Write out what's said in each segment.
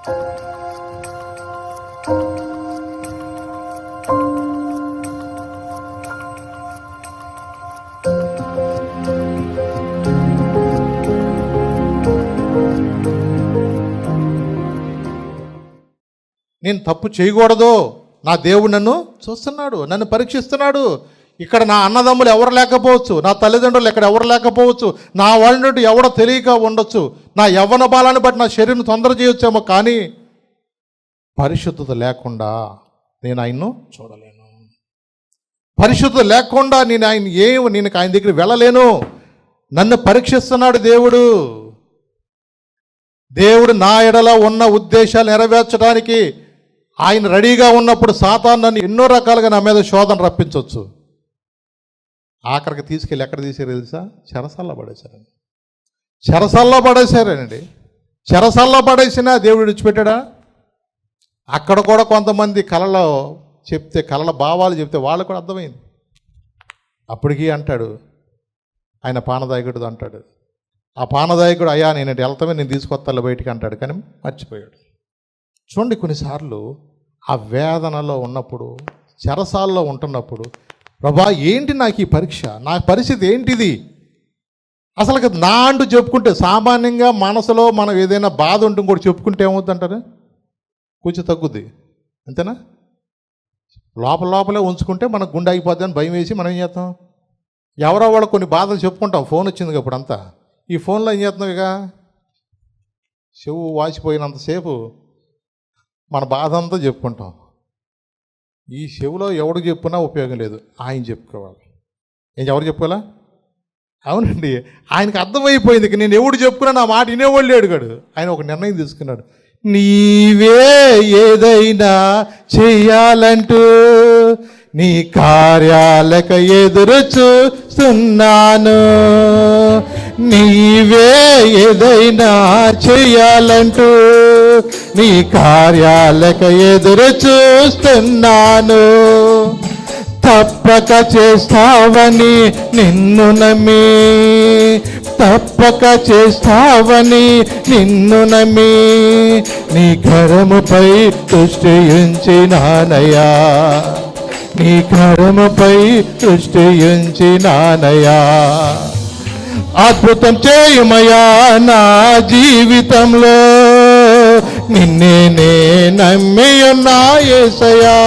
నేను తప్పు చేయకూడదు, నా దేవుడు నన్ను చూస్తున్నాడు, నన్ను పరీక్షిస్తున్నాడు. ఇక్కడ నా అన్నదమ్ములు ఎవరు లేకపోవచ్చు, నా తల్లిదండ్రులు ఇక్కడ ఎవరు లేకపోవచ్చు, నా వాళ్ళ ఎవడో తెలియక ఉండొచ్చు, నా యవ్వన బాలాన్ని బట్టి నా శరీరం తొందర చేయొచ్చేమో, కానీ పరిశుద్ధత లేకుండా నేను ఆయన్ను చూడలేను. పరిశుద్ధత లేకుండా నేను ఆయన దగ్గర వెళ్ళలేను. నన్ను పరీక్షిస్తున్నాడు దేవుడు. దేవుడు నా ఎడల ఉన్న ఉద్దేశాలు నెరవేర్చడానికి ఆయన రెడీగా ఉన్నప్పుడు సాతాను నన్ను ఎన్నో రకాలుగా నా మీద శోధన రప్పించవచ్చు. ఆఖరికి తీసుకెళ్ళి ఎక్కడ తీసారు తెలుసా? చెరసాల్లో పడేశారండి. చెరసాల్లో పడేసినా దేవుడు విడిచిపెట్టాడా? అక్కడ కూడా కొంతమంది కళల భావాలు చెప్తే వాళ్ళకు కూడా అర్థమైంది. అప్పటికీ అంటాడు ఆయన పానదాయకుడు అంటాడు, ఆ పానదాయకుడు అయ్యా నేను వెళ్తామే, నేను తీసుకొస్తాను బయటికి అంటాడు, కానీ మర్చిపోయాడు. చూడండి, కొన్నిసార్లు ఆ వేదనలో ఉన్నప్పుడు, చెరసాల్లో ఉంటున్నప్పుడు, ప్రభా ఏంటి నాకు ఈ పరీక్ష, నా పరిస్థితి ఏంటిది, అసలు నా అంటూ చెప్పుకుంటే, సామాన్యంగా మనసులో మనం ఏదైనా బాధ ఉంటుంది కూడా చెప్పుకుంటే ఏమవుతుందంటారు, కొంచెం తగ్గుద్ది, అంతేనా? లోపలే ఉంచుకుంటే మనకు గుండె అయిపోద్ది అని భయం వేసి మనం ఏం చేస్తాం, ఎవరో వాళ్ళు కొన్ని బాధలు చెప్పుకుంటాం. ఫోన్ వచ్చింది ఇప్పుడు అంతా, ఈ ఫోన్లో ఏం చేస్తున్నాం, ఇక చెవు వాచిపోయినంతసేపు మన బాధ అంతా చెప్పుకుంటాం. ఈ చెవులో ఎవడు చెప్పుకున్నా ఉపయోగం లేదు, ఆయన చెప్పుకోవాలి. ఎవరు చెప్పుకోవాలా? అవునండి, ఆయనకు అర్థమైపోయింది, ఇక నేను ఎవడు చెప్పుకున్నా నా మాట వినేవాళ్ళు లేడుగాడు. ఆయన ఒక నిర్ణయం తీసుకున్నాడు, నీవే ఏదైనా చెయ్యాలంటూ నీ కార్యాలక ఎదురు చూస్తున్నాను, నీవే ఏదైనా చెయ్యాలంటూ నీ కార్యాలక ఎదురు చూస్తున్నాను, తప్పక చేస్తావని నిన్ను నమ్మి, తప్పక చేస్తావని నిన్ను నమ్మి, నీ కరముపై దృష్టి ఉంచినానయ్యా, నీ కరముపై దృష్టి ఉంచినానయ్యా, అద్భుతం చేయమయా నా జీవితంలో, నిన్నే నే నమ్మి ఉన్నా యేసయ్యా,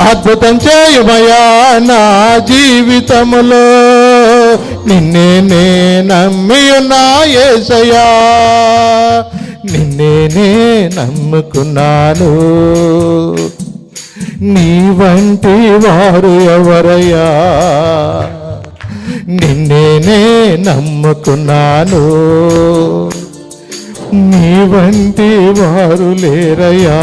అద్భుతం చేయమయా నా జీవితంలో, నిన్నే నే నమ్మి ఉన్నా యేసయ్యా, నిన్నే నే నమ్ముకున్నాను, నీ వంటి వారు ఎవరయ్యా, నిన్నే నమ్ముకున్నాను, నీ వంటి వారు లేరయ్యా.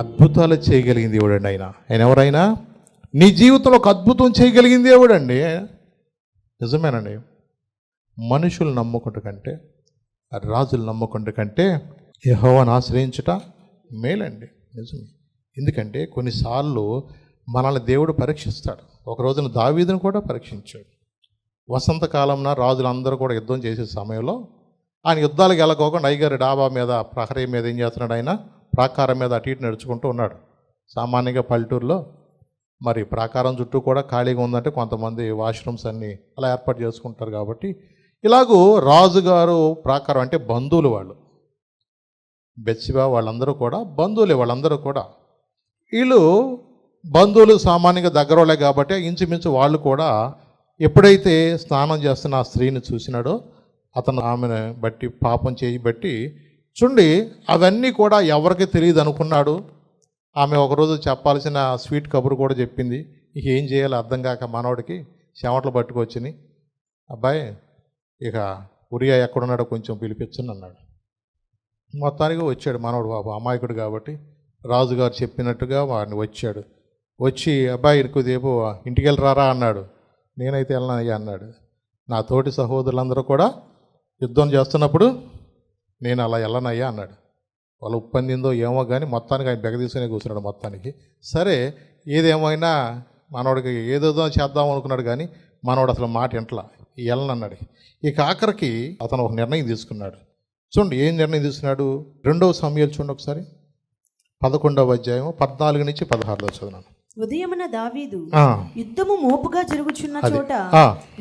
అద్భుతాలు చేయగలిగింది దేవుడండి ఆయన ఎవరైనా నీ జీవితంలో ఒక అద్భుతం చేయగలిగింది దేవుడండి. నిజమేనండి, మనుషులు నమ్ముకుంటు కంటే, రాజులు నమ్ముకుంటు కంటే యెహోవాను ఆశ్రయించుట మేలండి. నిజమే, ఎందుకంటే కొన్నిసార్లు మనల్ని దేవుడు పరీక్షిస్తాడు. ఒక రోజున దావీదును కూడా పరీక్షించాడు. వసంతకాలంలో రాజులందరూ కూడా యుద్ధం చేసే సమయంలో ఆయన యుద్ధాలకు వెళ్ళకోకుండా అయ్యగారి డాబా మీద, ప్రహరీ మీద ఏం చేస్తున్నాడు, ఆయన ప్రాకారం మీద అటు ఇటు నడుచుకుంటూ ఉన్నాడు. సామాన్యంగా పల్లెటూరులో మరి ప్రాకారం చుట్టూ కూడా ఖాళీగా ఉందంటే కొంతమంది వాష్రూమ్స్ అన్నీ అలా ఏర్పాటు చేసుకుంటారు. కాబట్టి ఇలాగూ రాజుగారు ప్రాకారం అంటే బంధువులు, వాళ్ళు బెత్షెబా వాళ్ళందరూ కూడా బంధువులే. వాళ్ళందరూ కూడా వీళ్ళు బంధువులు సామాన్యంగా దగ్గర వాళ్ళే కాబట్టి ఇంచుమించు వాళ్ళు కూడా ఎప్పుడైతే స్నానం చేస్తున్న ఆ స్త్రీని చూసినాడో అతను ఆమెను బట్టి పాపం చేయి బట్టి చూడండి అవన్నీ కూడా ఎవరికి తెలియదు అనుకున్నాడు. ఆమె ఒకరోజు చెప్పాల్సిన స్వీట్ కబురు కూడా చెప్పింది. ఇక ఏం చేయాలో అర్థం కాక మనవడికి చెమటలు పట్టుకొచ్చినాయి. అబ్బాయి ఇక ఉరియా ఎక్కడున్నాడో కొంచెం పిలిపించండి అన్నాడు. మొత్తానికి వచ్చాడు మనవడు. బాబు అమాయకుడు కాబట్టి రాజుగారు చెప్పినట్టుగా వాడిని వచ్చాడు. వచ్చి అబ్బాయి ఇరుకుదేపు ఇంటికి వెళ్ళరారా అన్నాడు. నేనైతే వెళ్ళనయ్యా అన్నాడు. నా తోటి సహోదరులందరూ కూడా యుద్ధం చేస్తున్నప్పుడు నేను అలా వెళ్ళనయ్యా అన్నాడు. వాళ్ళు ఉప్పందిందో ఏమో కానీ మొత్తానికి ఆయన బెగ తీసుకునే కూర్చున్నాడు. మొత్తానికి సరే ఏదేమైనా మనవాడికి ఏదేదో చేద్దాం అనుకున్నాడు, కానీ మనవాడు అసలు మాట ఇంట్లా వెళ్ళనన్నాడు. ఇక ఆఖరికి అతను ఒక నిర్ణయం తీసుకున్నాడు. చూడండి ఏం నిర్ణయం తీసుకున్నాడు. 2 సమూయేలు చూడండి ఒకసారి, 11వ అధ్యాయం 14 నుంచి 16 చదువున్నాను. ఉదయమున దావీదు యుద్ధము మోపుగా జరుగుచున్న చోట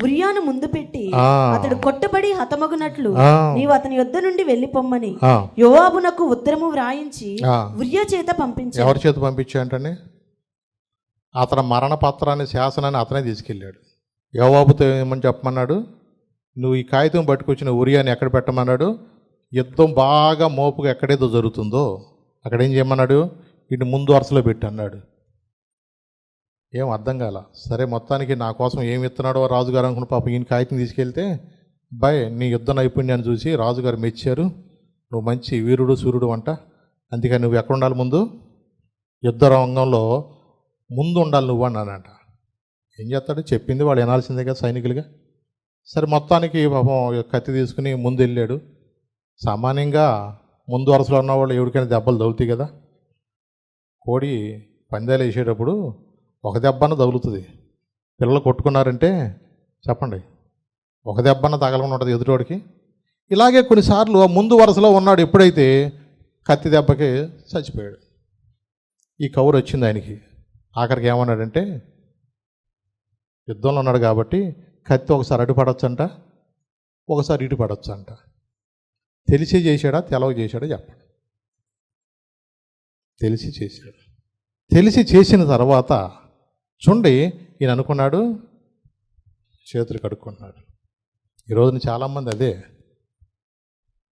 ఉరియాను ముందు పెట్టి అతడు కొట్టబడి హతమగునట్లు నీవు అతని యుద్ధ నుండి వెళ్ళిపోమ్మని యోవాబునకు ఉత్తరము వ్రాయించి ఉరియా చేత పంపించాడు. ఎవరి చేత పంపించాడంటే అతని మరణ పత్రాన్ని, శాసనాన్ని అతనే తీసుకెళ్ళాడు. యోవాబుతో ఏమని చెప్పమన్నాడు, నువ్వు ఈ కాగితం పట్టుకొచ్చిన ఉరియాని ఎక్కడ పెట్టమన్నాడు, యుద్ధం బాగా మోపుగా ఎక్కడేదో జరుగుతుందో అక్కడ ఏం చేయమన్నాడు, వీటిని ముందు వరుసలో పెట్టి అన్నాడు. ఏం అర్థం కాల. సరే మొత్తానికి నా కోసం ఏమి ఇస్తున్నాడో రాజుగారు అనుకున్న పాపం ఈయన కాగితం తీసుకెళ్తే, బాయ్ నీ యుద్ధ నైపుణ్యాన్ని చూసి రాజుగారు మెచ్చారు, నువ్వు మంచి వీరుడు సూర్యుడు అంట, అందుకని నువ్వు ఎక్కడ ఉండాలి, ముందు యుద్ధ రంగంలో ముందు ఉండాలి నువ్వు అన్నానంట. ఏం చేస్తాడు, చెప్పింది వాళ్ళు వినాల్సిందే కదా సైనికులుగా. సరే మొత్తానికి పాపం కత్తి తీసుకుని ముందు వెళ్ళాడు. సామాన్యంగా ముందు వరుసలో ఉన్న వాళ్ళు ఎవరికైనా దెబ్బలు తగులుతాయి కదా. కోడి పందాలు వేసేటప్పుడు ఒక దెబ్బన తగులుతుంది. పిల్లలు కొట్టుకున్నారంటే చెప్పండి, ఒక దెబ్బన తగలకుండా ఉంటుంది ఎదుటోడికి. ఇలాగే కొన్నిసార్లు ముందు వరుసలో ఉన్నాడు, ఎప్పుడైతే కత్తి దెబ్బకి చచ్చిపోయాడు. ఈ కౌరు వచ్చింది ఆయనకి. ఆఖరికి ఏమన్నాడంటే, యుద్ధంలో ఉన్నాడు కాబట్టి కత్తి ఒకసారి అటు పడొచ్చంట, ఒకసారి ఇటు పడొచ్చంట. తెలిసి చేశాడా తెలవ చేశాడా చెప్పండి. తెలిసి చేశాడు. తెలిసి చేసిన తర్వాత చూడండి ఈయన అనుకున్నాడు, చేతులు కడుక్కున్నాడు. ఈరోజున చాలామంది అదే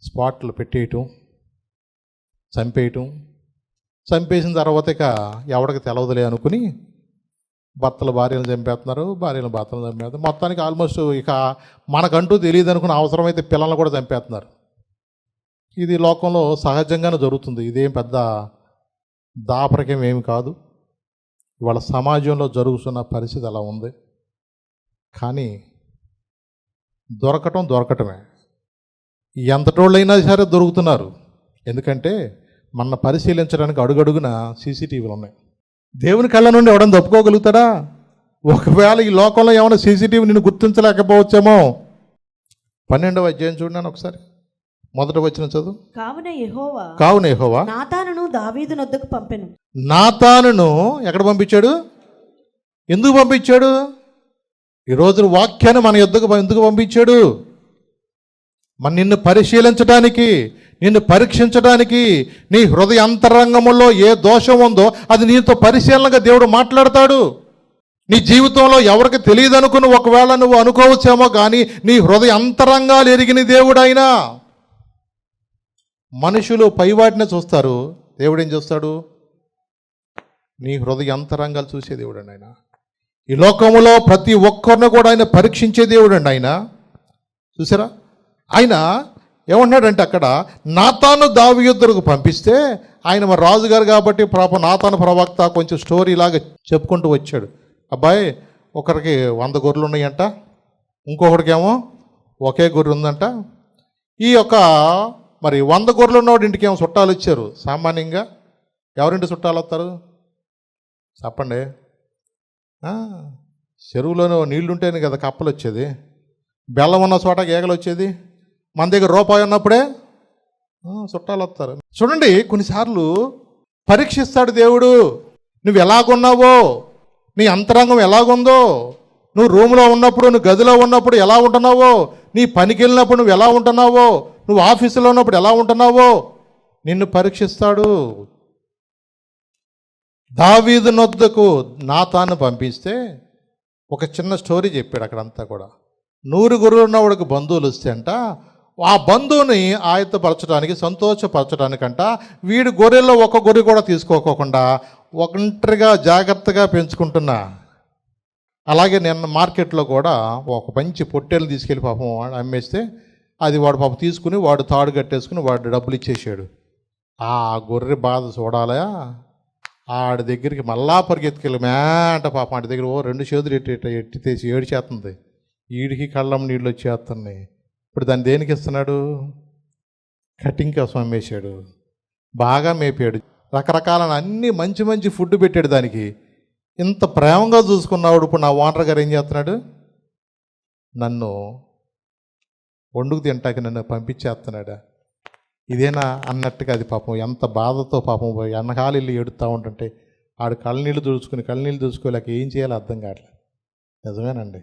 స్పాట్లు పెట్టేయటం, చంపేయటం, చంపేసిన తర్వాత ఇక ఎవడికి తెలవదులే అనుకుని భర్తలు భార్యలను చంపేస్తున్నారు, భార్యలు భర్తలు చంపేస్తున్నారు. మొత్తానికి ఆల్మోస్ట్ ఇక మనకంటూ తెలియదు అనుకున్న అవసరమైతే పిల్లలను కూడా చంపేస్తున్నారు. ఇది లోకంలో సహజంగానే జరుగుతుంది. ఇదేం పెద్ద దాపరికం ఏమి కాదు. ఇవాళ సమాజంలో జరుగుతున్న పరిస్థితి అలా ఉంది. కానీ దొరకటమే. ఎంతటోళ్ళైనా సరే దొరుకుతున్నారు. ఎందుకంటే మన పరిశీలించడానికి అడుగడుగున సీసీటీవీలు ఉన్నాయి. దేవుని కళ్ళ నుండి ఎవడన్నా తప్పుకోగలుగుతాడా? ఒకవేళ ఈ లోకంలో ఏమైనా సీసీటీవీ నిన్ను గుర్తించలేకపోవచ్చేమో. 12వ అధ్యాయం చూడండి ఒకసారి, మొదట వచ్చిన చదువు. కావున యెహోవా నాతానును దావీదు నొద్దకు పంపెను. నాతానును ఎక్కడ పంపించాడు? ఎందుకు పంపించాడు? ఈరోజు వాక్యాన్ని మన యొద్దకు ఎందుకు పంపించాడు? మన నిన్ను పరిశీలించడానికి, నిన్ను పరీక్షించడానికి, నీ హృదయ అంతరంగంలో ఏ దోషం ఉందో అది నీతో పరిశీలనగా దేవుడు మాట్లాడతాడు. నీ జీవితంలో ఎవరికి తెలియదు అనుకుని ఒకవేళ నువ్వు అనుకోవచ్చేమో, కానీ నీ హృదయ అంతరంగాలు ఎరిగిన దేవుడు ఆయన. మనుషులు పైవాటినే చూస్తారు, దేవుడు ఏం చూస్తాడు? నీ హృదయ అంతరంగాలు చూసే దేవుడు అండి ఆయన. ఈ లోకములో ప్రతి ఒక్కరిని కూడా ఆయన పరీక్షించే దేవుడు అండి ఆయన. చూసారా? ఆయన ఏమన్నాడంటే అక్కడ నాతాను దావీదుకు పంపిస్తే, ఆయన మరి రాజుగారు కాబట్టి పాపం నాతాను ప్రవక్త కొంచెం స్టోరీ లాగా చెప్పుకుంటూ వచ్చాడు. అబ్బాయి ఒకరికి 100 గొర్రెలు ఉన్నాయంట, ఇంకొకరికేమో ఒకే గొర్రె ఉందంట. ఈ యొక్క మరి 100 గొర్రెలు ఉన్నవాడు ఇంటికి ఏమో చుట్టాలు ఇచ్చారు. సామాన్యంగా ఎవరింటి చుట్టాలు వస్తారు చెప్పండి? చెరువులోనే నీళ్లు ఉంటేనే కదా కప్పలు వచ్చేది, బెల్లం ఉన్న చోట గేగలు వచ్చేది. మన దగ్గర రూపాయి ఉన్నప్పుడే చుట్టాలు వస్తారు. చూడండి, కొన్నిసార్లు పరీక్షిస్తాడు దేవుడు. నువ్వు ఎలాగున్నావో, నీ అంతరంగం ఎలాగుందో, నువ్వు రూమ్లో ఉన్నప్పుడు, నువ్వు గదిలో ఉన్నప్పుడు ఎలా ఉంటున్నావో, నీ పనికి వెళ్ళినప్పుడు నువ్వు ఎలా ఉంటున్నావో, నువ్వు ఆఫీసులో ఉన్నప్పుడు ఎలా ఉంటున్నావో నిన్ను పరీక్షిస్తాడు. దావీదు నొద్దకు నాతాను పంపిస్తే ఒక చిన్న స్టోరీ చెప్పాడు అక్కడంతా కూడా. 100 గొర్రెలు ఉన్నవాడికి బంధువులు వస్తే అంట, ఆ బంధువుని ఆయత్తపరచడానికి, సంతోషపరచడానికంట వీడి గొర్రెల్లో ఒక గొర్రె కూడా తీసుకోకుండా ఒంటరిగా జాగ్రత్తగా పెంచుకుంటున్నా. అలాగే నిన్న మార్కెట్లో కూడా ఒక మంచి పొట్టేలు తీసుకెళ్ళి పాపం అమ్మేస్తే అది వాడు పాపం తీసుకుని వాడు తాడు కట్టేసుకుని వాడు డబ్బులు ఇచ్చేసాడు. ఆ గొర్రె బాధ చూడాలా, ఆడి దగ్గరికి మళ్ళా పరిగెత్తుకెళ్ళి మేంట పాపం ఆడి దగ్గర 2 చేతులు ఎట్టి తీసి ఏడిచేస్తుంది. ఈడికి కళ్ళం నీళ్ళు వచ్చేస్తున్నాయి. ఇప్పుడు దాన్ని దేనికి ఇస్తున్నాడు? కటింగ్ కోసం అమ్మేశాడు. బాగా మేపాడు, రకరకాల అన్ని మంచి మంచి ఫుడ్ పెట్టాడు దానికి. ఇంత ప్రేమగా చూసుకున్నాడు. ఇప్పుడు నా ఓనర్ గారు ఏం చేస్తున్నాడు? నన్ను వండుకు తింటాకి నన్ను పంపించేస్తున్నాడా, ఇదేనా అన్నట్టుగా అది పాపం ఎంత బాధతో పాపం పోయి అన్నకాలు వెళ్ళి ఎడుతూ ఉంటుంటే ఆడు కళ్ళనీళ్ళు తుడుచుకోలేక ఏం చేయాలో అర్థం కావట్లేదు. నిజమేనండి.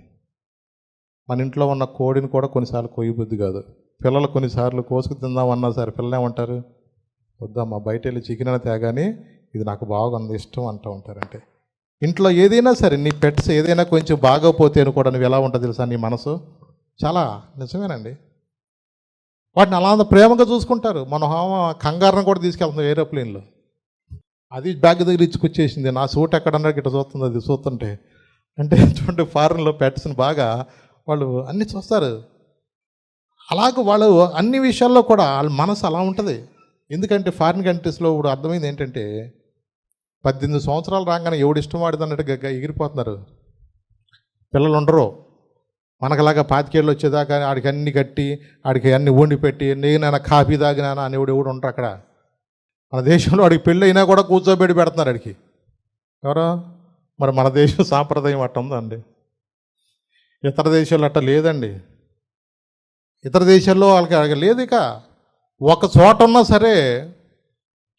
మన ఇంట్లో ఉన్న కోడిని కూడా కొన్నిసార్లు కొయ్యబుద్ధి కాదు. పిల్లలు కొన్నిసార్లు కోసుకు తిందామన్నా సరే పిల్లలు ఏమంటారు, వద్దమ్మా బయట వెళ్ళి చికెన్ అని తేగానే ఇది నాకు బాగుంది ఇష్టం అంటూ ఉంటారంటే. ఇంట్లో ఏదైనా సరే నీ పెట్స్ ఏదైనా కొంచెం బాగోపోతే కూడా నువ్వు ఎలా ఉంటుంది తెలుసా, నీ మనసు చాలా నిజమేనండి. వాటిని అలా ప్రేమగా చూసుకుంటారు. మన కంగారును కూడా తీసుకెళ్తుంది ఏరోప్లేన్లో. అది బ్యాగ్ దగ్గర ఇచ్చుకొచ్చేసింది. నా సూట్ ఎక్కడన్నా గిట్ట చూస్తుంది, అది చూస్తుంటే. అంటే చూడండి, ఫారెన్లో పెట్స్ని బాగా వాళ్ళు అన్నీ చూస్తారు. అలాగ వాళ్ళు అన్ని విషయాల్లో కూడా వాళ్ళ మనసు అలా ఉంటుంది. ఎందుకంటే ఫారిన్ కంట్రీస్లో ఇప్పుడు అర్థమైంది ఏంటంటే 18 సంవత్సరాలు రాగానే ఎవడు ఇష్టం వాడిదన్నట్టుగా ఎగిరిపోతున్నారు. పిల్లలు ఉండరు. మనకలాగా 25 ఏళ్ళు వచ్చేదాకా ఆడికి అన్ని కట్టి ఆడికి అన్ని వండి పెట్టి నేనైనా కాఫీ తాగినా అని ఎవడు ఉంటారు అక్కడ. మన దేశంలో ఆడికి పెళ్ళి అయినా కూడా కూర్చోబెట్టి పెడుతున్నారు ఆడికి. ఎవరో మరి మన దేశం సాంప్రదాయం అట్ట ఉందండి. ఇతర దేశాల్లో అట్ట లేదండి. ఇతర దేశాల్లో వాళ్ళకి లేదు. ఇక ఒక చోట ఉన్నా సరే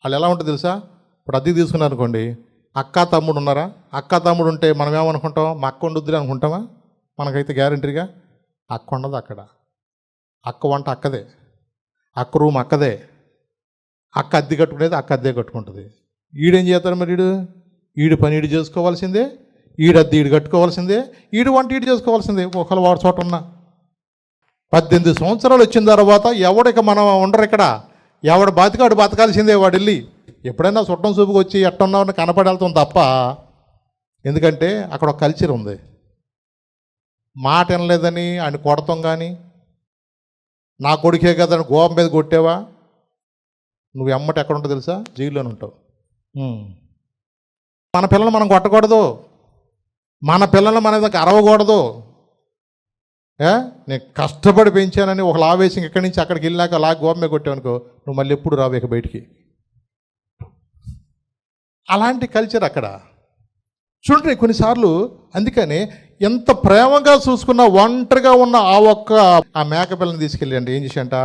వాళ్ళు ఎలా ఉంటుంది తెలుసా, ఇప్పుడు అద్దె తీసుకున్నారు అనుకోండి, అక్క తమ్ముడు ఉన్నారా, అక్క తమ్ముడు ఉంటే మనం ఏమనుకుంటాం, మా అక్క ఉండొద్దులే అనుకుంటామా? మనకైతే గ్యారంటీగా అక్క ఉండదు అక్కడ. అక్క వంట అక్కదే, అక్క రూమ్ అక్కదే, అక్క అద్దె కట్టుకునేది అక్క అద్దె కట్టుకుంటుంది. ఈడేం చేస్తాడు మరి, ఈడు పని ఈడు చేసుకోవాల్సిందే, ఈడు అద్దె ఈడు కట్టుకోవాల్సిందే, ఈడు వంట ఈడు చేసుకోవాల్సిందే. ఒకవేళ వాడు చోట ఉన్నా 18 సంవత్సరాలు వచ్చిన తర్వాత ఎవడిక మనం ఉండరు ఇక్కడ. ఎవడు బతికాడు బతకాల్సిందే. వాడు వెళ్ళి ఎప్పుడైనా చుట్టం చూపుకి వచ్చి ఎట్టున్నామని కనపడి వెళ్తాం తప్ప. ఎందుకంటే అక్కడ ఒక కల్చర్ ఉంది. మాట వినలేదని ఆయన కొడతాం, కానీ నా కొడుకే కదా గోపం మీద కొట్టేవా, నువ్వు ఎమ్మటి ఎక్కడ ఉంటావు తెలుసా, జైల్లోనే ఉంటావు. మన పిల్లలు మనం కొట్టకూడదు, మన పిల్లలు మన దగ్గర అరవకూడదు. నేను కష్టపడి పెంచానని ఒక ఆవేశం ఇక్కడి నుంచి అక్కడికి వెళ్ళాక అలా గోపం మీద కొట్టావనుకో, నువ్వు మళ్ళీ ఎప్పుడు రావేక బయటికి. అలాంటి కల్చర్ అక్కడ. చూడండి కొన్నిసార్లు అందుకని ఎంత ప్రేమగా చూసుకున్న ఒంటరిగా ఉన్న ఆ మేకపిల్లని తీసుకెళ్ళి అంటే ఏం చేశాడంట,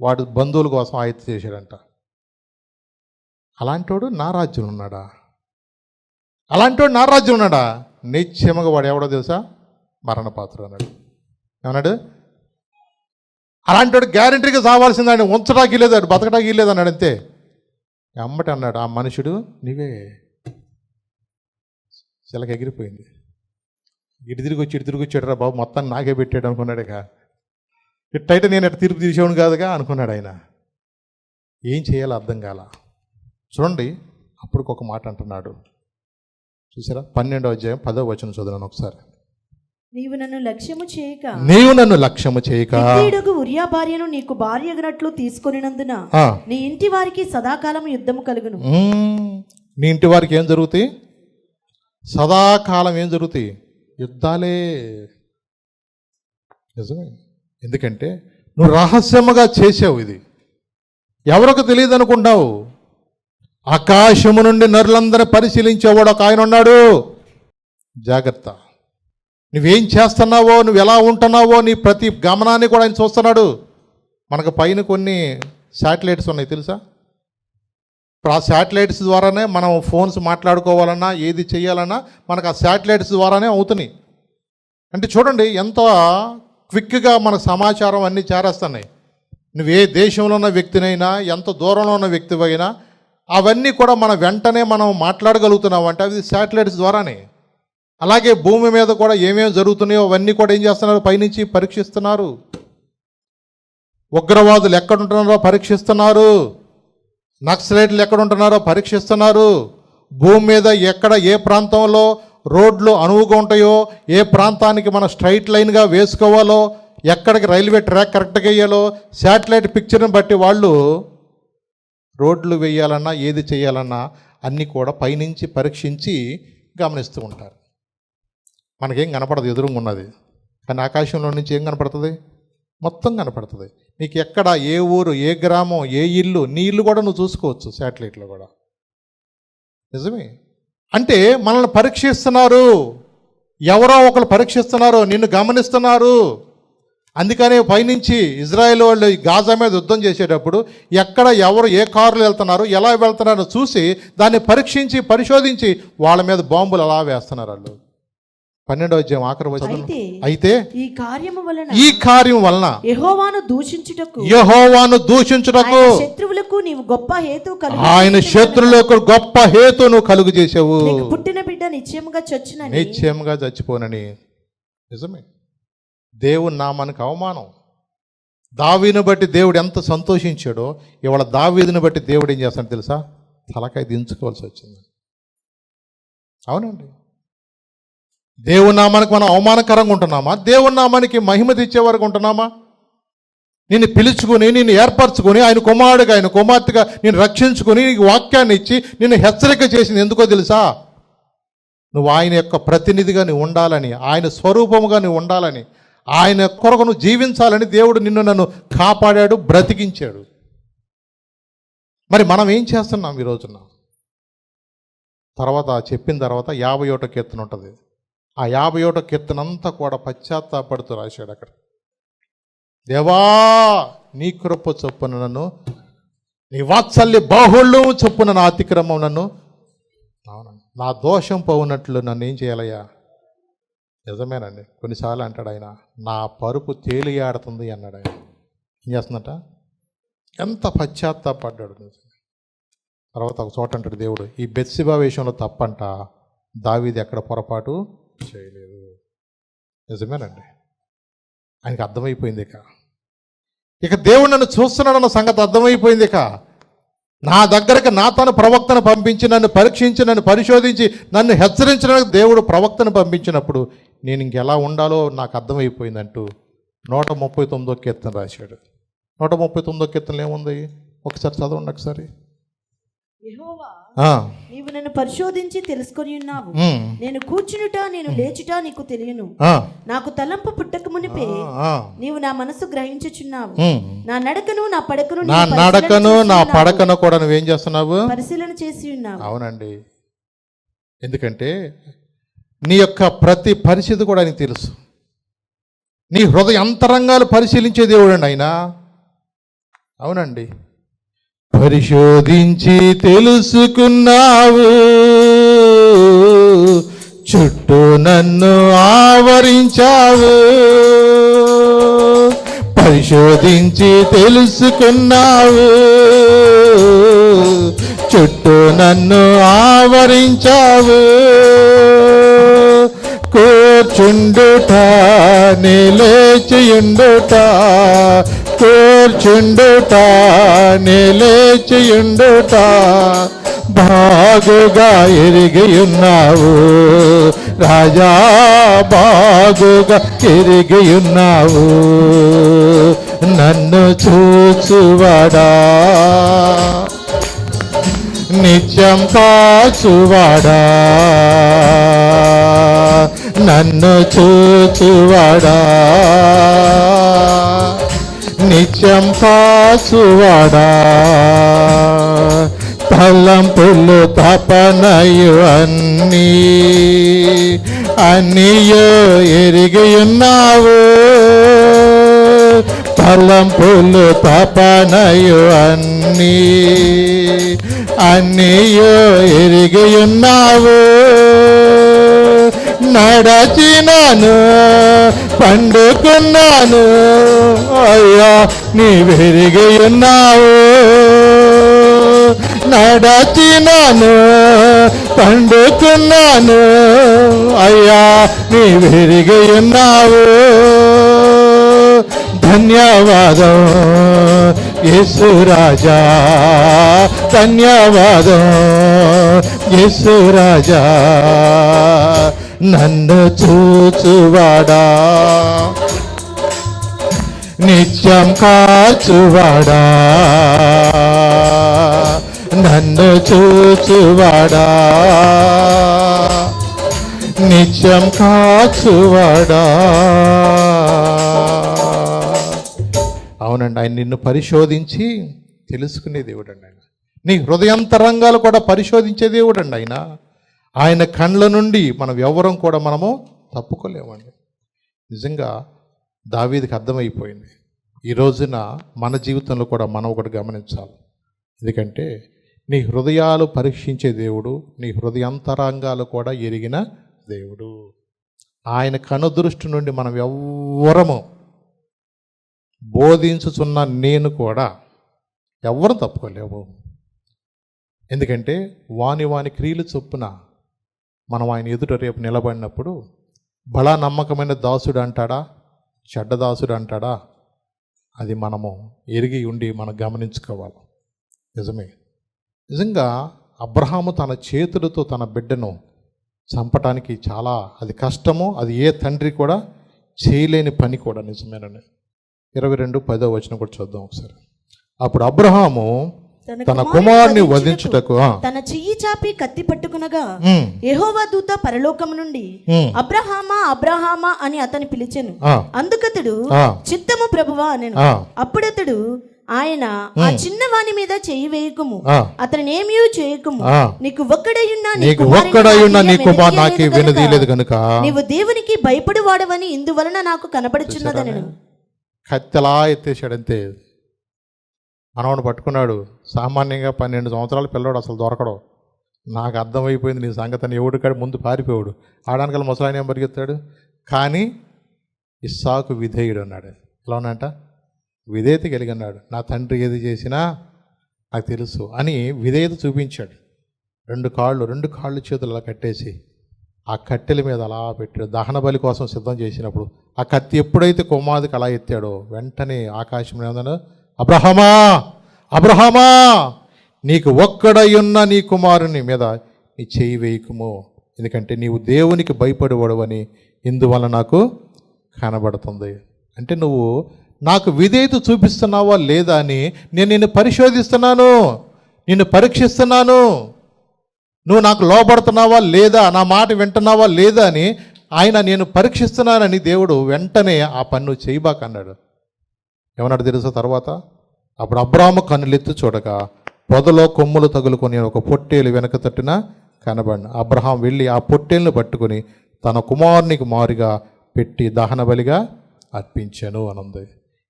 వాడు బంధువుల కోసం ఆయత్తి చేశాడంట. అలాంటివాడు నా రాజ్యంలో ఉన్నాడా? అలాంటివాడు నా రాజ్యంలో ఉన్నాడా? నిశ్చయముగా వాడు ఎవడో తెలుసా, మరణపాత్రుడు అన్నాడు. ఏమన్నాడు? అలాంటివాడు గ్యారంటీగా చావాల్సిందని, ఉంచడానికి లేదు, బతకడానికి లేదు అన్నాడు. అంతే. అమ్మటి అన్నాడు ఆ మనుషుడు, నీవే. చిలక ఎగిరిపోయింది. ఇటు తిరిగి వచ్చాడు రా బాబు, మొత్తాన్ని నాకే పెట్టాడు అనుకున్నాడు. ఇక ఇట్టయితే నేను ఎట్లా తీర్పు తీసేవాడు కాదుగా అనుకున్నాడు ఆయన. ఏం చేయాలో అర్థం కాల. చూడండి అప్పుడు ఒక మాట అంటున్నాడు, చూసారా? 12వ అధ్యాయం 10వ వచనం చదువును ఒకసారి. నీవు నన్ను లక్ష్యము చేయక ఉరియా భార్యను నీకు భార్యగనట్లు తీసుకొనినందున నీ ఇంటి వారికి సదాకాలం యుద్ధము కలుగును. నీ ఇంటి వారికి ఏం జరుగుతాయి? సదాకాలం ఏం జరుగుతాయి? యుద్ధాలే. నిజమే. ఎందుకంటే నువ్వు రహస్యముగా చేసావు. ఇది ఎవరికి తెలియదు అనుకుంటావు. ఆకాశము నుండి నరులందరినీ పరిశీలించేవాడు ఒక ఆయన ఉన్నాడు. జాగ్రత్త. నువ్వేం చేస్తున్నావో, నువ్వు ఎలా ఉంటున్నావో, నీ ప్రతి గమనాన్ని కూడా ఆయన చూస్తున్నాడు. మనకు పైన కొన్ని శాటిలైట్స్ ఉన్నాయి తెలుసా? ఇప్పుడు ఆ శాటిలైట్స్ ద్వారానే మనం ఫోన్స్ మాట్లాడుకోవాలన్నా ఏది చేయాలన్నా మనకు ఆ శాటిలైట్స్ ద్వారానే అవుతున్నాయి. అంటే చూడండి ఎంత క్విక్గా మన సమాచారం అన్నీ చేరేస్తున్నాయి. నువ్వు ఏ దేశంలో ఉన్న వ్యక్తినైనా, ఎంత దూరంలో ఉన్న వ్యక్తివైనా అవన్నీ కూడా మనం వెంటనే మనం మాట్లాడగలుగుతున్నాం అంటే అవి శాటిలైట్స్ ద్వారానే. అలాగే భూమి మీద కూడా ఏమేమి జరుగుతున్నాయో అవన్నీ కూడా ఏం చేస్తున్నారు, పైనుంచి పరీక్షిస్తున్నారు. ఉగ్రవాదులు ఎక్కడుంటున్నారో పరీక్షిస్తున్నారు, నక్సలైట్లు ఎక్కడుంటున్నారో పరీక్షిస్తున్నారు. భూమి మీద ఎక్కడ ఏ ప్రాంతంలో రోడ్లు అనువుగా ఉంటాయో, ఏ ప్రాంతానికి మనం స్ట్రైట్ లైన్గా వేసుకోవాలో, ఎక్కడికి రైల్వే ట్రాక్ కరెక్ట్గా వేయాలో శాటిలైట్ పిక్చర్ని బట్టి వాళ్ళు రోడ్లు వేయాలన్నా ఏది చేయాలన్నా అన్నీ కూడా పైనుంచి పరీక్షించి గమనిస్తూ ఉంటారు. మనకేం కనపడదు, ఎదురుగా ఉన్నది. కానీ ఆకాశంలో నుంచి ఏం కనపడుతుంది? మొత్తం కనపడుతుంది. నీకు ఎక్కడ ఏ ఊరు, ఏ గ్రామం, ఏ ఇల్లు, నీ ఇల్లు కూడా నువ్వు చూసుకోవచ్చు శాటిలైట్లో కూడా. నిజమే. అంటే మనల్ని పరీక్షిస్తున్నారు. ఎవరో ఒకరు పరీక్షిస్తున్నారు, నిన్ను గమనిస్తున్నారు. అందుకనే పైనుంచి ఇజ్రాయెల్ వాళ్ళు గాజా మీద యుద్ధం చేసేటప్పుడు ఎక్కడ ఎవరు ఏ కారులు వెళ్తున్నారు, ఎలా వెళ్తున్నారో చూసి దాన్ని పరీక్షించి పరిశోధించి వాళ్ళ మీద బాంబులు అలా వేస్తున్నారు వాళ్ళు. 12వ అధ్యాయం ఆఖరి వచనం. అయితే ఈ కార్యం వలన యెహోవాను దూషించుటకు ఆయన శత్రువులకు గొప్ప హేతును కలుగు చేసావు. పుట్టిన బిడ్డ నిశ్చయముగా చచ్చిపోనని. నిజమే, దేవుని నామానికి అవమానం. దావీదును బట్టి దేవుడు ఎంత సంతోషించాడో ఇవాళ దావీదును బట్టి దేవుడు ఏం చేస్తాడు తెలుసా? తలకాయ దించుకోవాల్సి వచ్చింది. అవునండి, దేవుని నామానికి మనం అవమానకరంగా ఉంటున్నామా? దేవుని నామానికి మహిమ తెచ్చే వరకు ఉంటున్నామా? నిన్ను పిలుచుకొని, నిన్ను ఏర్పరచుకొని, ఆయన కుమారుడిగా, ఆయన కుమార్తెగా నిన్ను రక్షించుకొని, నీకు వాక్యాన్ని ఇచ్చి నిన్ను హెచ్చరిక చేసింది ఎందుకో తెలుసా? నువ్వు ఆయన యొక్క ప్రతినిధిగా నువ్వు ఉండాలని, ఆయన స్వరూపముగా నువ్వు ఉండాలని, ఆయన కొరకు నువ్వు జీవించాలని దేవుడు నన్ను కాపాడాడు, బ్రతికించాడు. మరి మనం ఏం చేస్తున్నాం ఈ రోజున? తర్వాత చెప్పిన తర్వాత 51వ కీర్తన ఉంటుంది. ఆ 51వ కీర్తన అంతా కూడా పశ్చాత్తాపడుతూ రాశాడు అక్కడ. దేవా, నీ కృప చొప్పున నన్ను, నీ వాత్సల్య బాహుళ్యం చొప్పున నా అతిక్రమం నన్ను, నా దోషం పోవునట్లు నన్ను ఏం చేయాలయ్యా? నిజమేనండి, కొన్నిసార్లు అంటాడు ఆయన, నా పరుపు తేలియాడుతుంది అన్నాడు ఆయన. ఏం చేస్తుందట? ఎంత పశ్చాత్తాపడ్డాడు. తర్వాత ఒక చోట అంటాడు దేవుడు, ఈ బెత్షెబా విషయంలో తప్పంట, దావీదు ఎక్కడ పొరపాటు చేయలేదు. నిజమేనండి, ఆయనకి అర్థమైపోయింది. ఇక దేవుడు నన్ను చూస్తున్నాడన్న సంగతి అర్థమైపోయింది. నా దగ్గరకు నా తన ప్రవక్తను పంపించి నన్ను పరీక్షించి, నన్ను పరిశోధించి, నన్ను హెచ్చరించడానికి దేవుడు ప్రవక్తను పంపించినప్పుడు నేను ఇంకెలా ఉండాలో నాకు అర్థమైపోయిందంటూ 139వ కీర్తన రాశాడు. 139వ కీర్తనలో ఏముంది? ఒకసారి చదవండి ఒకసారి. యెహోవా, నీవు నన్ను పరిశోధించి తెలుసుకొని ఉన్నావు. నేను కూర్చునుట, నేను లేచుట నీకు తెలియను. నాకు తలంపు పుట్టక మునిపే నీవు నా మనసు గ్రహించుచున్నావు. నా నడకను నా పడకను కూడా నువ్వేం చేస్తున్నావు? పరిశీలన చేసి ఉన్నావు. అవునండి, ఎందుకంటే నీ యొక్క ప్రతి పరిస్థితి కూడా ఆయనకు తెలుసు. నీ హృదయ అంతరంగాలు పరిశీలించే దేవుడు అండి ఆయన. అవునండి, పరిశోధించి తెలుసుకున్నావు, చుట్టూ నన్ను ఆవరించావు. పరిశోధించి తెలుసుకున్నావు, చుట్టూ నన్ను ఆవరించావు. కూర్చుండుట, నిలేచియుండుట, కూర్చుండుట, నిలేచియుండుట బాగుగా ఎరిగియున్నావు రాజా, బాగుగా ఎరిగియున్నావు. నన్ను చూచువాడా, నిత్యం కాచువాడా, నన్ను చూచువాడా, నిత్యం కాచువాడా. తలంపులు తపనయు అన్నీయో ఎరిగియున్నావు. తలంపులు తపనయు అన్నీయో ఎరిగియున్నావు. నడచినాను, పండుకున్నాను, అయ్యా నీవెరిగియున్నావు. నడచినాను, పండుకున్నాను, అయ్యా నీవెరిగియున్నావు. ధన్యవాదం యేసు రాజా, ధన్యవాదం యేసు రాజా. నన్ను చూచువాడా, నిత్యం కాచువాడా, నన్ను చూచువాడా, నిత్యం కాచువాడా. అవునండి, ఆయన నిన్ను పరిశోధించి తెలుసుకునే దేవుడు అండి ఆయన. నీ హృదయాంతరంగాలు కూడా పరిశోధించే దేవుడు అండి ఆయన. ఆయన కండ్ల నుండి మనం ఎవరం కూడా మనము తప్పుకోలేమండి. నిజంగా దావీదుకి అర్థమైపోయింది. ఈ రోజున మన జీవితంలో కూడా మనం ఒకటి గమనించాలి. ఎందుకంటే నీ హృదయాలు పరీక్షించే దేవుడు, నీ హృదయాంతరంగాలు కూడా ఎరిగిన దేవుడు. ఆయన కనుదృష్టి నుండి మనం ఎవ్వరము బోధించుచున్న నేను కూడా ఎవ్వరు తప్పుకోలేము. ఎందుకంటే వాని క్రియలు చొప్పున మనం ఆయన ఎదుట రేపు నిలబడినప్పుడు బలా నమ్మకమైన దాసుడు అంటాడా, చెడ్డ దాసుడు అంటాడా, అది మనము ఎరిగి ఉండి మనం గమనించుకోవాలి. నిజమే, నిజంగా అబ్రహాము తన చేతులతో తన బిడ్డను చంపటానికి చాలా అది కష్టము, అది ఏ తండ్రి కూడా చేయలేని పని కూడా. నిజమేనండి. 22:10 కూడా చూద్దాం ఒకసారి. అప్పుడు అబ్రహాము తన కుమారుని వధించుటకు తన చెయ్యి చాపి కత్తి పట్టుకునగా యెహోవా దూత పరలోకము నుండి అబ్రహామా అబ్రహామా అని అతని పిలిచెను. అందుకతడు చిత్తము ప్రభువా అనెను. అప్పుడతడు ఆయన ఆ చిన్నవాని మీద చెయ్యి వేయకుము, అతని ఏమీ చేయకుము, నీకు ఒక్కడైయున్నా నీ కుమారు నాకే వినదీయలేదు గనుక నీవు దేవునికి భయపడి వాడవని ఇందువలన నాకు కనబడుచున్నదనెను. కత్తెలా ఎత్తేసాడంతే. మనవను పట్టుకున్నాడు. సామాన్యంగా 12 సంవత్సరాల పిల్లవాడు అసలు దొరకడు. నాకు అర్థమైపోయింది నీ సంగతిని. ఎవడికాడు ముందు పారిపోయాడు. ఆడానికల్ ముసలాయన ఏం పరిగెత్తాడు. కానీ ఇస్సాకు విధేయుడు అన్నాడు. ఎలా ఉన్నంట విధేయత కలిగి అన్నాడు. నా తండ్రి ఏది చేసినా నాకు తెలుసు అని విధేయత చూపించాడు. 2 కాళ్ళు చేతులు అలా కట్టేసి ఆ కట్టెల మీద అలా పెట్టాడు. దహన బలి కోసం సిద్ధం చేసినప్పుడు ఆ కత్తి ఎప్పుడైతే కుమారుడికి అలా ఎత్తాడో వెంటనే ఆకాశం ఏమన్నా, అబ్రహామా అబ్రహామా నీకు ఒక్కడయున్న నీ కుమారుని మీద నీ చేయి వేయకుము, ఎందుకంటే నీవు దేవునికి భయపడేవాడవని ఇందువల్ల నాకు కనబడుతుంది. అంటే నువ్వు నాకు విధేయత చూపిస్తున్నావా లేదా అని నేను నిన్ను పరిశోధిస్తున్నాను, నిన్ను పరీక్షిస్తున్నాను. నువ్వు నాకు లోబడుతున్నావా లేదా, నా మాట వింటున్నావా లేదా అని ఆయన నేను పరీక్షిస్తున్నానని దేవుడు వెంటనే ఆ పన్ను చేయబాక అన్నాడు. ఏమన్నాడు తెలుసా తర్వాత? అప్పుడు అబ్రాహాము కన్నులెత్తి చూడగా పొదలో కొమ్ములు తగులుకొని ఒక పొట్టేలు వెనక తట్టున కనబడిన. అబ్రహాం వెళ్ళి ఆ పొట్టేలును పట్టుకొని తన కుమారునికి మారుగా పెట్టి దహన బలిగా అర్పించాను అనుంది.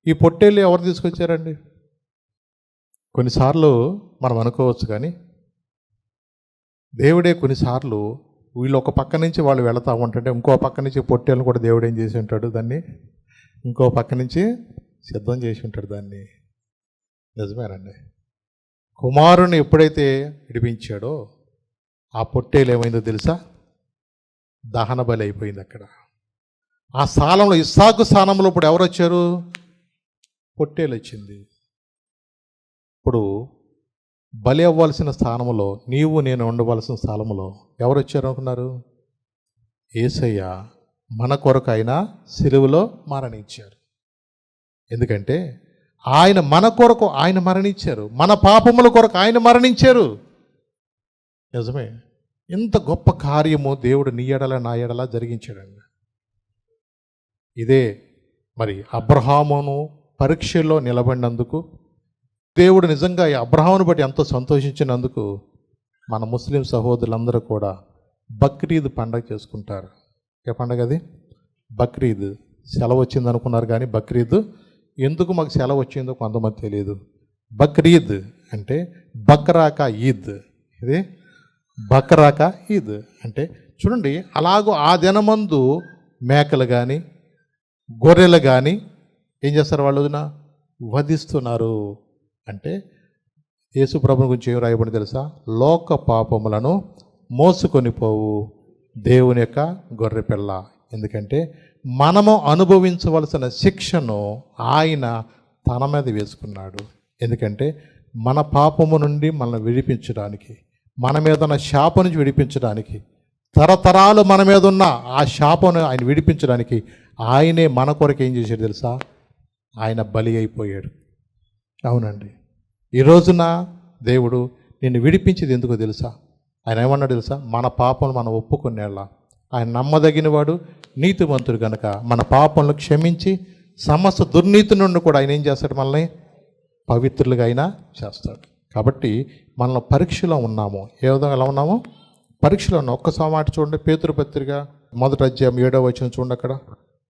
ఈ పొట్టేళ్ళు ఎవరు తీసుకొచ్చారండి? కొన్నిసార్లు మనం అనుకోవచ్చు, కానీ దేవుడే కొన్నిసార్లు వీళ్ళు ఒక పక్క నుంచి వాళ్ళు వెళతా ఉంటుంటే ఇంకో పక్క నుంచి పొట్టేళ్ళను కూడా దేవుడు ఏం చేసి ఉంటాడు, దాన్ని ఇంకో పక్క నుంచి సిద్ధం చేసి ఉంటాడు దాన్ని. నిజమేనండి. కుమారుని ఎప్పుడైతే విడిపించాడో ఆ పొట్టేలు ఏమైందో తెలుసా? దహన బలి అయిపోయింది అక్కడ. ఆ స్థానంలో ఇస్సాకు స్థానంలో ఇప్పుడు ఎవరు వచ్చారు? పొట్టేలు వచ్చింది. ఇప్పుడు బలి అవ్వాల్సిన స్థానంలో, నీవు నేను ఉండవలసిన స్థానంలో ఎవరు వచ్చారు అనుకున్నారు? యేసయ్య మన కొరకు ఆయన సిలువలో మరణించారు. ఎందుకంటే ఆయన మన కొరకు ఆయన మరణించారు, మన పాపముల కొరకు ఆయన మరణించారు. నిజమే. ఇంత గొప్ప కార్యము దేవుడు నీ ఎడల నా ఎడల జరిగించాడండి. ఇదే మరి అబ్రహామును పరీక్షల్లో నిలబడినందుకు దేవుడు నిజంగా ఈ అబ్రహామును బట్టి ఎంతో సంతోషించినందుకు మన ముస్లిం సహోదరులందరూ కూడా బక్రీద్ పండగ చేసుకుంటారు. ఏ పండగ అది? బక్రీద్. సెలవు వచ్చింది అనుకున్నారు, కానీ బక్రీద్ ఎందుకు మాకు సెలవు వచ్చిందో కొంతమంది తెలియదు. బక్రీద్ అంటే బక్రాకా ఈద్. ఇది బక్రాకా ఈద్ అంటే చూడండి, అలాగూ ఆ దినమందు మేకలు కానీ గొర్రెలు కానీ ఏం చేస్తారు? వాళ్ళు వధిస్తున్నారు. అంటే యేసు ప్రభుని గురించి ఏం రాయబడి తెలుసా? లోక పాపములను మోసుకొని పోవు దేవుని యొక్క గొర్రె పిల్ల. ఎందుకంటే మనము అనుభవించవలసిన శిక్షను ఆయన తన మీద వేసుకున్నాడు. ఎందుకంటే మన పాపము నుండి మనల్ని విడిపించడానికి, మన మీద ఉన్న శాపం నుంచి విడిపించడానికి, తరతరాలు మన మీద ఉన్న ఆ శాపను ఆయన విడిపించడానికి ఆయనే మన కొరకు ఏం చేశాడు తెలుసా? ఆయన బలి అయిపోయాడు. అవునండి. ఈ రోజున దేవుడు నిన్ను విడిపించేది ఎందుకో తెలుసా? ఆయన ఏమన్నాడు తెలుసా? మన పాపం మనం ఒప్పుకునేలా ఆయన నమ్మదగినవాడు, నీతిమంతుడు కనుక మన పాపంలో క్షమించి సమస్త దుర్నీతి నుండి కూడా ఆయన ఏం చేస్తాడు? మనల్ని పవిత్రులుగా అయినా చేస్తాడు. కాబట్టి మనలో పరీక్షలో ఉన్నాము. ఏ విధంగా ఎలా ఉన్నాము? పరీక్షలో ఉన్నాం. ఒక్కసారి మాట చూడండి, పేతురు పత్రిక మొదటి అధ్యాయం 7వ వచనం చూడండి. అక్కడ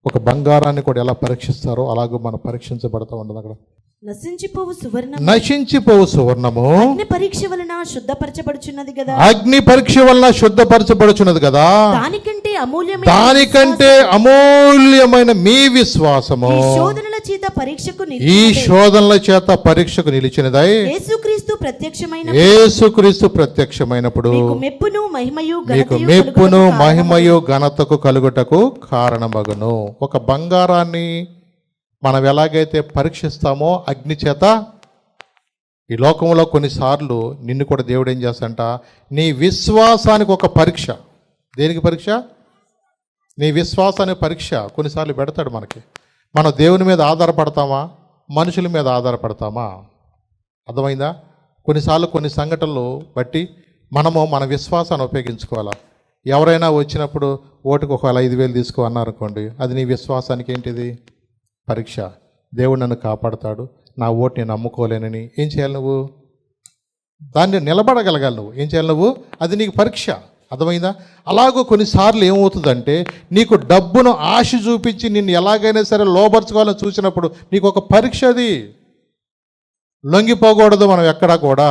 ఒక బంగారాన్ని కూడా ఎలా పరీక్షిస్తారో అలాగూ మనం పరీక్షించబడతా ఉండదు. అక్కడ నశించిపోవు సువర్ణము అగ్ని పరీక్ష వలన శుద్ధపరచబడుచున్నది కదా, అగ్ని పరీక్ష వలన శుద్ధపరచబడుచున్నది కదా, దానికంటే అమూల్యమైన మీ విశ్వాసము ఈ శోధనల చేత పరీక్షకు నిలిచినదై యేసుక్రీస్తు ప్రత్యక్షమైనప్పుడు మీకు మెప్పును మహిమయు ఘనతకు కలుగుటకు కారణమగును. ఒక బంగారాన్ని మనం ఎలాగైతే పరీక్షిస్తామో అగ్ని చేత, ఈ లోకంలో కొన్నిసార్లు నిన్ను కూడా దేవుడు ఏం చేస్తాడంట, నీ విశ్వాసానికి ఒక పరీక్ష. దేనికి పరీక్ష? నీ విశ్వాసానికి పరీక్ష కొన్నిసార్లు పెడతాడు మనకి. మనం దేవుని మీద ఆధారపడతామా, మనుషుల మీద ఆధారపడతామా? అర్థమైందా? కొన్నిసార్లు కొన్ని సంఘటనలు బట్టి మనము మన విశ్వాసాన్ని ఉపయోగించుకోవాలా. ఎవరైనా వచ్చినప్పుడు ఓటుకు ఒకవేళ 5,000 తీసుకో అన్నారు అనుకోండి, అది నీ విశ్వాసానికి ఏంటిది? పరీక్ష. దేవుడు నన్ను కాపాడుతాడు, నా ఓటు నేను నమ్ముకోలేనని ఏం చేయాలి? నువ్వు దాన్ని నిలబడగలగాలి. నువ్వు ఏం చేయాలి? నువ్వు అది నీకు పరీక్ష. అర్థమైందా? అలాగూ కొన్నిసార్లు ఏమవుతుందంటే, నీకు డబ్బును ఆశ చూపించి నిన్ను ఎలాగైనా సరే లోపరుచుకోవాలని చూసినప్పుడు నీకు ఒక పరీక్ష. అది లొంగిపోకూడదు మనం ఎక్కడా కూడా.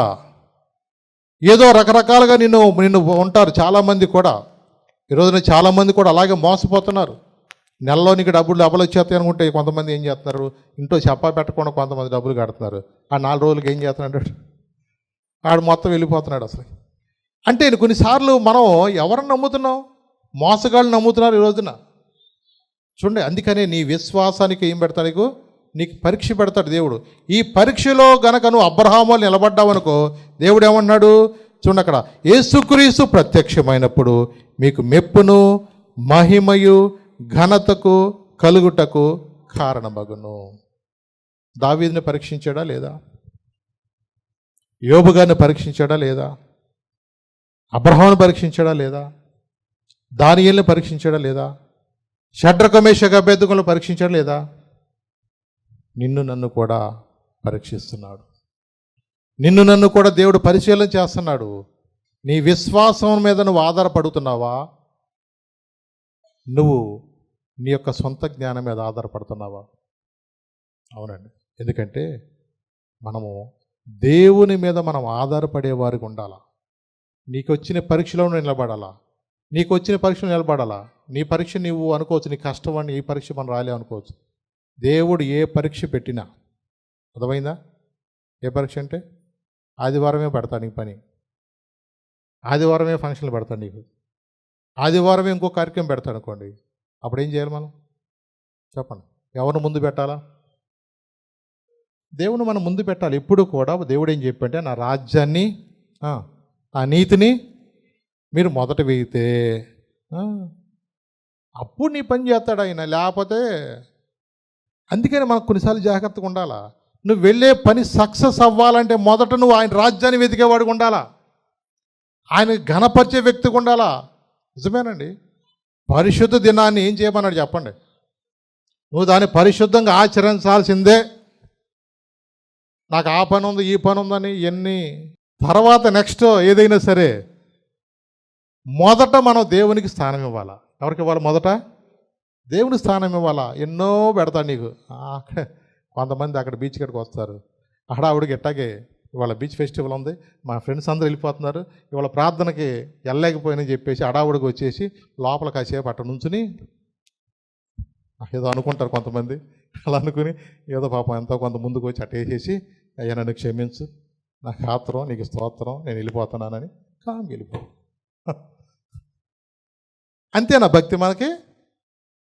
ఏదో రకరకాలుగా నిన్ను ఉంటారు చాలామంది కూడా. ఈరోజున చాలామంది కూడా అలాగే మోసపోతున్నారు. నెలలో నీకు డబ్బులు వచ్చేస్తాయి అనుకుంటే కొంతమంది ఏం చేస్తున్నారు, ఇంట్లో చెప్పా పెట్టకుండా కొంతమంది డబ్బులు కడుతున్నారు. ఆ 4 రోజులకి ఏం చేస్తున్నాడు, ఆడు మొత్తం వెళ్ళిపోతున్నాడు అసలు. అంటే కొన్నిసార్లు మనం ఎవరిని నమ్ముతున్నాం? మోసగాళ్ళు నమ్ముతున్నారు ఈ రోజున. చూడండి, అందుకనే నీ విశ్వాసానికి ఏం పెడతాడు? నీకు పరీక్ష పెడతాడు దేవుడు. ఈ పరీక్షలో గనక నువ్వు అబ్రహాములు నిలబడ్డావు అనుకో, దేవుడు ఏమన్నాడు చూడండి అక్కడ, యేసుక్రీస్తు ప్రత్యక్షమైనప్పుడు మీకు మెప్పును మహిమయు ఘనతకు కలుగుటకు కారణమగును. దావీదుని పరీక్షించాడా లేదా? యోబు గారిని పరీక్షించాడా లేదా? అబ్రహామును పరీక్షించాడా లేదా? దానియేలుని పరీక్షించాడా లేదా? షడ్రక మేషక అబేద్నెగోలను పరీక్షించాడా లేదా? నిన్ను నన్ను కూడా పరీక్షిస్తున్నాడు. నిన్ను నన్ను కూడా దేవుడు పరిశీలన చేస్తున్నాడు. నీ విశ్వాసం మీద నువ్వు ఆధారపడుతున్నావా? నువ్వు నీ యొక్క సొంత జ్ఞానం మీద ఆధారపడుతున్నావా? అవునండి. ఎందుకంటే మనము దేవుని మీద మనం ఆధారపడేవారికి ఉండాలా. నీకు వచ్చిన పరీక్షలో నిలబడాలా. నీకు వచ్చిన పరీక్షలో నిలబడాలా. నీ పరీక్ష నువ్వు అనుకోవచ్చు, నీ కష్టం అని ఈ పరీక్ష మనం రాలే అనుకోవచ్చు. దేవుడు ఏ పరీక్ష పెట్టినా, అర్థమైందా? ఏ పరీక్ష అంటే ఆదివారమే పెడతాడు నీకు పని, ఆదివారమే ఫంక్షన్లు పెడతాడు నీకు, ఆదివారమే ఇంకో కార్యక్రమం పెడతాడు అనుకోండి. అప్పుడు ఏం చేయాలి మనం? చెప్పండి. ఎవరిని ముందు పెట్టాలా? దేవుని మనం ముందు పెట్టాలి. ఎప్పుడు కూడా దేవుడు ఏం చెప్పంటే, నా రాజ్యాన్ని ఆ నీతిని మీరు మొదట వేయితే అప్పుడు నీ పని చేస్తాడు ఆయన. లేకపోతే అందుకని మనకు కొన్నిసార్లు జాగ్రత్తగా ఉండాలా. నువ్వు వెళ్ళే పని సక్సెస్ అవ్వాలంటే మొదట నువ్వు ఆయన రాజ్యాన్ని వెతికేవాడికి ఉండాలా, ఆయన ఘనపరిచే వ్యక్తిగా ఉండాలా. నిజమేనండి. పరిశుద్ధ దినాన్ని ఏం చేయమన్నాడు చెప్పండి? నువ్వు దాన్ని పరిశుద్ధంగా ఆచరించాల్సిందే. నాకు ఆ పని ఉంది ఈ పని ఉందని ఎన్ని తర్వాత నెక్స్ట్ ఏదైనా సరే మొదట మనం దేవునికి స్థానం ఇవ్వాలా. ఎవరికి ఇవ్వాలి? మొదట దేవుని స్థానం ఇవ్వాలా. ఎన్నో పెడతాడు నీకు. అక్కడ కొంతమంది అక్కడ బీచ్ కాడికి వస్తారు, హడావుడికి ఎట్టాగే ఇవాళ బీచ్ ఫెస్టివల్ ఉంది, మా ఫ్రెండ్స్ అందరూ వెళ్ళిపోతున్నారు, ఇవాళ ప్రార్థనకి వెళ్ళలేకపోయినని చెప్పేసి హడావుడికి వచ్చేసి లోపల కాసేపు అట్ట నుంచుని ఏదో అనుకుంటారు కొంతమంది. అలా అనుకుని ఏదో పాపం ఎంతో కొంత ముందుకు వచ్చి అట్ట వేసేసి, అయ్యా నన్ను క్షమించు, నాకు ఆత్రం, నీకు స్తోత్రం, నేను వెళ్ళిపోతున్నానని కామ్ వెళ్ళిపో. అంతేనా భక్తి? మనకి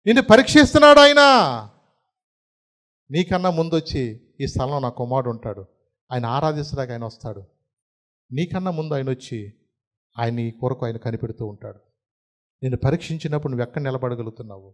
నిన్ను పరీక్షిస్తున్నాడు ఆయన. నీకన్నా ముందు వచ్చి ఈ స్థలంలో నా కుమారుడు ఉంటాడు, ఆయన ఆరాధించడానికి ఆయన వస్తాడు. నీకన్నా ముందు ఆయన వచ్చి ఆయన నీ కొరకు ఆయన కనిపెడుతూ ఉంటాడు. నిన్ను పరీక్షించినప్పుడు నువ్వు ఎక్కడ నిలబడగలుగుతున్నావు?